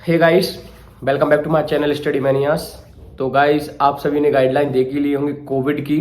Hey guys, welcome back to my channel Study Manias. तो guys, आप सभी ने गाइडलाइन देख ही ली होंगी कोविड की।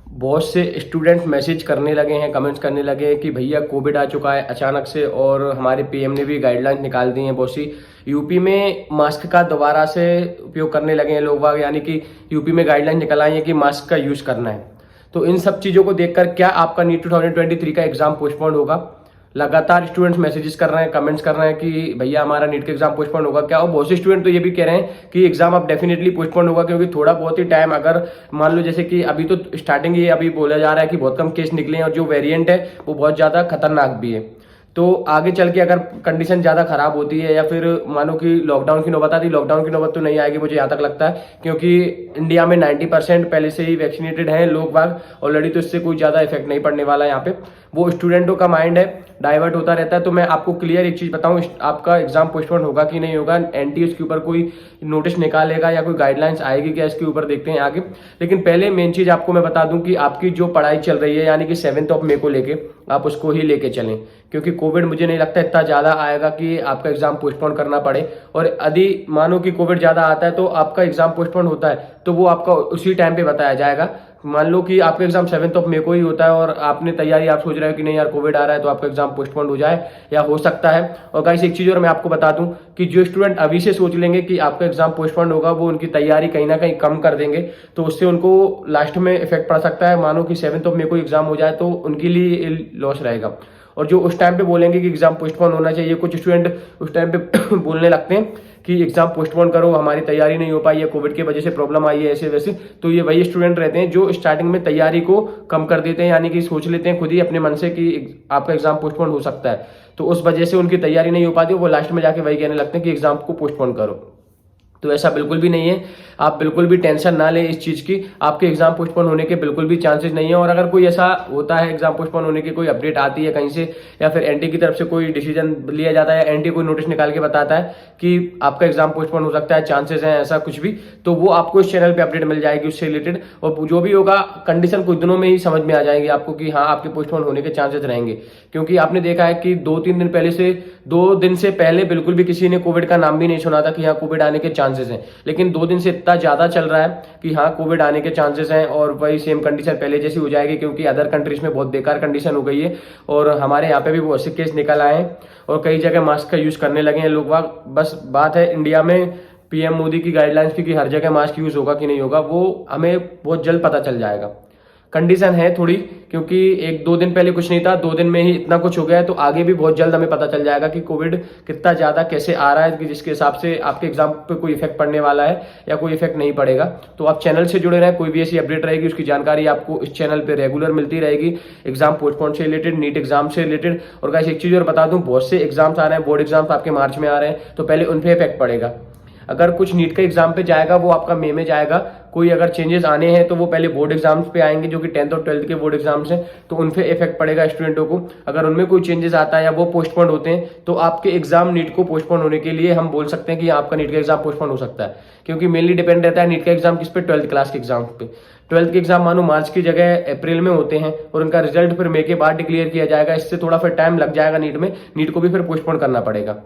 बहुत से स्टूडेंट मैसेज करने लगे हैं, कमेंट्स करने लगे हैं कि भैया कोविड आ चुका है अचानक से, और हमारे पीएम ने भी गाइडलाइन निकाल दी हैं बहुत सी। यूपी में मास्क का दोबारा से उपयोग करने लगे हैं लोग बाग, यानी कि यूपी में गाइडलाइन निकल आई है कि मास्क का यूज करना है। तो इन सब चीज़ों को देखकर क्या आपका नीट 2023 का एग्जाम पोस्टपोन होगा? लगातार स्टूडेंट्स मैसेजेस कर रहे हैं, कमेंट्स कर रहे हैं कि भैया हमारा नीट का एग्जाम पोस्टपोन होगा क्या। और बहुत से स्टूडेंट तो ये भी कह रहे हैं कि एग्जाम अब डेफिनेटली पोस्टपोन होगा, क्योंकि थोड़ा बहुत ही टाइम, अगर मान लो जैसे कि अभी तो स्टार्टिंग ये अभी बोला जा रहा है कि बहुत कम केस निकले हैं और जो वेरिएंट है वो बहुत ज़्यादा खतरनाक भी है। तो आगे चल के अगर कंडीशन ज़्यादा खराब होती है या फिर मानो कि लॉकडाउन की नौबत आती, लॉकडाउन की नौबत तो नहीं आएगी मुझे यहाँ तक लगता है, क्योंकि इंडिया में 90% पहले से ही वैक्सीनेटेड हैं लोग बाग ऑलरेडी, तो इससे कोई ज़्यादा इफेक्ट नहीं पड़ने वाला है। यहाँ पे वो स्टूडेंटों का माइंड है, डाइवर्ट होता रहता है। तो मैं आपको क्लियर एक चीज़ बताऊँ, आपका एग्जाम पोस्टपोन होगा कि नहीं होगा, एनटी इसके ऊपर कोई नोटिस निकालेगा या कोई गाइडलाइंस आएगी क्या, इसके ऊपर देखते हैं आगे। लेकिन पहले मेन चीज़ आपको मैं बता दूं कि आपकी जो पढ़ाई चल रही है, यानी कि 7 मई को लेके आप उसको ही लेके चलें, क्योंकि कोविड मुझे नहीं लगता इतना ज़्यादा आएगा कि आपका एग्जाम पोस्टपोन करना पड़े। और यदि मानो कि कोविड ज़्यादा आता है तो आपका एग्जाम पोस्टपोन होता है तो वो आपका उसी टाइम पे बताया जाएगा। मान लो कि आपका एग्जाम 7 मई को ही होता है और आपने तैयारी, आप सोच रहे हो कि नहीं यार कोविड आ रहा है तो आपका एग्जाम पोस्टपोन हो जाए, या हो सकता है। और गाइस एक चीज़ और मैं आपको बता दूं कि जो स्टूडेंट अभी से सोच लेंगे कि आपका एग्जाम पोस्टपोन होगा, वो उनकी तैयारी कहीं ना कहीं कम कर देंगे, तो उससे उनको लास्ट में इफेक्ट पड़ सकता है। मानो कि 7 मई को एग्जाम हो जाए तो उनके लिए लॉस रहेगा। और जो उस टाइम पे बोलेंगे कि एग्जाम पोस्टपोन होना चाहिए, कुछ स्टूडेंट उस टाइम पे बोलने लगते हैं कि एग्जाम पोस्टपोन करो, हमारी तैयारी नहीं हो पाई है, कोविड की वजह से प्रॉब्लम आई है, ऐसे वैसे। तो ये वही स्टूडेंट रहते हैं जो स्टार्टिंग में तैयारी को कम कर देते हैं, यानी कि सोच लेते हैं खुद ही अपने मन से कि आपका एग्जाम पोस्टपोन हो सकता है, तो उस वजह से उनकी तैयारी नहीं हो पाती, वो लास्ट में जाके वही कहने लगते हैं कि एग्जाम को पोस्टपोन करो। तो ऐसा बिल्कुल भी नहीं है, आप बिल्कुल भी टेंशन ना लें इस चीज़ की, आपके एग्जाम पोस्टपोन होने के बिल्कुल भी चांसेस नहीं है। और अगर कोई ऐसा होता है एग्जाम पोस्टपोन होने की कोई अपडेट आती है कहीं से, या फिर एनटी की तरफ से कोई डिसीजन लिया जाता है, एनटी कोई नोटिस निकाल के बताता है कि आपका एग्जाम पोस्टपोन हो सकता है, चांसेस हैं ऐसा कुछ भी, तो वो आपको इस चैनल पर अपडेट मिल जाएगी उससे रिलेटेड। और जो भी होगा कंडीशन कुछ दिनों में ही समझ में आ जाएगी आपको कि हाँ आपके पोस्टपोन होने के चांसेस रहेंगे। क्योंकि आपने देखा है कि 2-3 दिन पहले से, 2 दिन से पहले बिल्कुल भी किसी ने कोविड का नाम भी नहीं सुना था कि हाँ कोविड आने के चांसेस हैं, लेकिन 2 दिन से इतना ज्यादा चल रहा है कि हाँ कोविड आने के चांसेस हैं। और वही सेम कंडीशन पहले जैसी हो जाएगी, क्योंकि अदर कंट्रीज में बहुत बेकार कंडीशन हो गई है और हमारे यहाँ पे भी बहुत से केस निकल आए हैं और कई जगह मास्क का यूज करने लगे हैं लोग। बस बात है इंडिया में पीएम मोदी की गाइडलाइंस की कि हर जगह मास्क यूज होगा कि नहीं होगा, वो हमें बहुत जल्द पता चल जाएगा। कंडीशन है थोड़ी, क्योंकि 1-2 दिन पहले कुछ नहीं था, 2 दिन में ही इतना कुछ हो गया है, तो आगे भी बहुत जल्द हमें पता चल जाएगा कि कोविड कितना ज्यादा कैसे आ रहा है, कि जिसके हिसाब से आपके एग्जाम पे कोई इफेक्ट पड़ने वाला है या कोई इफेक्ट नहीं पड़ेगा। तो आप चैनल से जुड़े रहें, कोई भी ऐसी अपडेट रहेगी उसकी जानकारी आपको इस चैनल पे रेगुलर मिलती रहेगी, एग्जाम पोस्टपोन से रिलेटेड, नीट एग्जाम से रिलेटेड। और गाइस एक चीज और बता दूं, बहुत से एग्जाम्स आ रहे हैं, बोर्ड एग्जाम्स आपके मार्च में आ रहे हैं, तो पहले उन पे इफेक्ट पड़ेगा। अगर कुछ नीट का एग्जाम पे जाएगा वो आपका मई में जाएगा, कोई अगर चेंजेस आने हैं तो वो पहले बोर्ड एग्जाम्स पे आएंगे, जो कि 10th और 12th के बोर्ड एग्जाम्स हैं, तो उन पे इफेक्ट पड़ेगा स्टूडेंटों को। अगर उनमें कोई चेंजेस आता है या वो पोस्टपोन होते हैं तो आपके एग्जाम नीट को पोस्टपोन होने के लिए हम बोल सकते हैं कि आपका नीट का एग्जाम पोस्टपोन हो सकता है, क्योंकि मेनली डिपेंड रहता है नीट का एग्जाम किस पे, 12th क्लास के एग्जाम पे। 12th के एग्जाम मानो मार्च की जगह अप्रैल में होते हैं और उनका रिजल्ट फिर मई के बाद डिक्लेयर किया जाएगा, इससे थोड़ा फिर टाइम लग जाएगा नीट में, नीट को भी फिर पोस्टपोन करना पड़ेगा।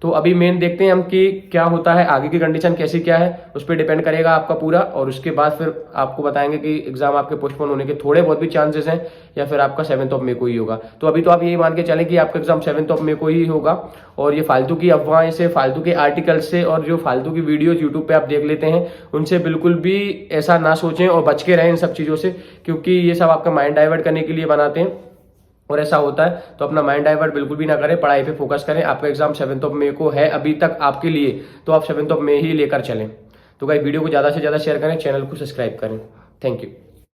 तो अभी मेन देखते हैं हम कि क्या होता है, आगे की कंडीशन कैसी क्या है, उस पर डिपेंड करेगा आपका पूरा, और उसके बाद फिर आपको बताएंगे कि एग्जाम आपके पोस्टपोन होने के थोड़े बहुत भी चांसेस हैं या फिर आपका 7 मई को ही होगा। तो अभी तो आप यही मान के चलें कि आपका एग्जाम 7 मई को ही होगा। और ये फालतू की अफवाहें से, फालतू के आर्टिकल से और जो फालतू की वीडियोज यूट्यूब पे आप देख लेते हैं, उनसे बिल्कुल भी ऐसा ना सोचें और बच के रहें इन सब चीज़ों से, क्योंकि ये सब आपका माइंड डाइवर्ट करने के लिए बनाते हैं और ऐसा होता है। तो अपना माइंड डाइवर्ट बिल्कुल भी ना करें, पढ़ाई पे फोकस करें। आपका एग्जाम 7 मई को है अभी तक आपके लिए, तो आप 7 मई ही लेकर चलें। तो गाइस वीडियो को ज़्यादा से ज़्यादा शेयर करें, चैनल को सब्सक्राइब करें। Thank you.